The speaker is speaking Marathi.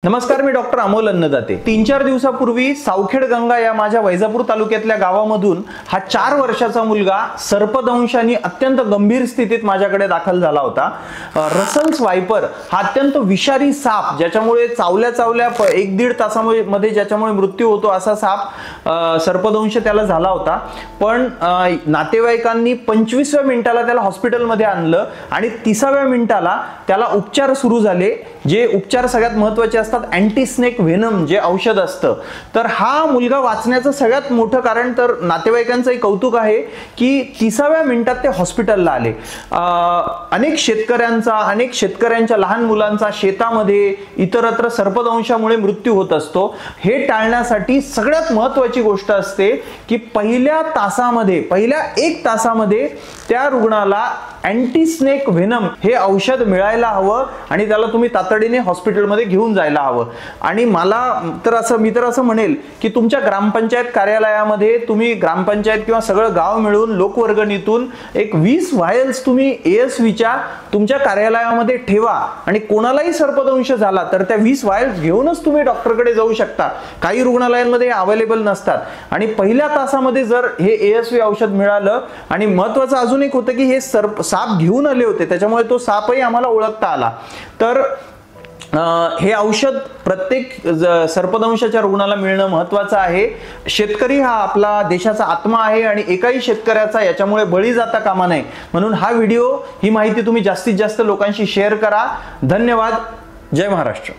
नमस्कार, मी डॉक्टर अमोल अन्नदाते। 3-4 दिवसापूर्वी सावखेड गंगा या माझ्या वैजापूर तालुक्यातल्या गावामधून हा 4 वर्षाचा मुलगा सर्पदंशाने अत्यंत गंभीर स्थितीत माझ्याकडे दाखल झाला होता। रसल्स वायपर हा अत्यंत विषारी साप, ज्याच्यामुळे चावल्या 1-1.5 तासामध्ये ज्याच्यामुळे मृत्यू होतो असा साप सर्पदंश त्याला झाला होता। पण नातेवाईकांनी 25व्या मिनिटाला त्याला हॉस्पिटलमध्ये आणलं आणि 30व्या मिनिटाला त्याला उपचार सुरू झाले। जे उपचार सगळ्यात महत्त्वाचे असतात अँटी स्नेक व्हेनम जे औषध असतं। तर हा मुलगा वाचण्याचं सगळ्यात मोठं कारण तर नातेवाईकांचं एक कौतुक आहे की 30व्या मिनिटात ते हॉस्पिटलला आले। अनेक शेतकऱ्यांच्या लहान मुलांचा शेतामध्ये इतरत्र सर्पदंशामुळे मृत्यू होत असतो। हे टाळण्यासाठी सगळ्यात महत्त्वाची गोष्ट असते की पहिल्या 1 तासामध्ये त्या रुग्णाला अँटी स्नेक व्हेनम हे औषध मिळायला हवं आणि त्याला तुम्ही तातडीने हॉस्पिटलमध्ये घेऊन जायला हवं। आणि मी तर असं म्हणेल की तुमच्या ग्रामपंचायत कार्यालयामध्ये तुम्ही ग्रामपंचायत किंवा सगळं गाव मिळून लोकवर्गणीतून एक 20 व्हायल्स तुम्ही ASVच्या तुमच्या कार्यालयामध्ये ठेवा आणि कोणालाही सर्पदंश झाला तर त्या 20 व्हायल्स घेऊनच तुम्ही डॉक्टरकडे जाऊ शकता। काही रुग्णालयांमध्ये अवेलेबल नसतात आणि पहिल्या तासामध्ये जर हे ASV औषध मिळालं आणि महत्त्वाचं अजून एक होतं की हे साप घेऊन आले होते, त्याच्यामुळे तो सापही आम्हाला ओळखता आला। तर हे औषध प्रत्येक सर्पदंशाच्या रुग्णाला मिळणं महत्त्वाचं आहे। शेतकरी हा आपला देशाचा आत्मा आहे आणि एकाही शेतकऱ्याचा याच्यामुळे बळी जाता कामा नये, म्हणून हा व्हिडिओ ही माहिती तुम्ही जास्तीत जास्त लोकांशी शेअर करा। धन्यवाद। जय महाराष्ट्र।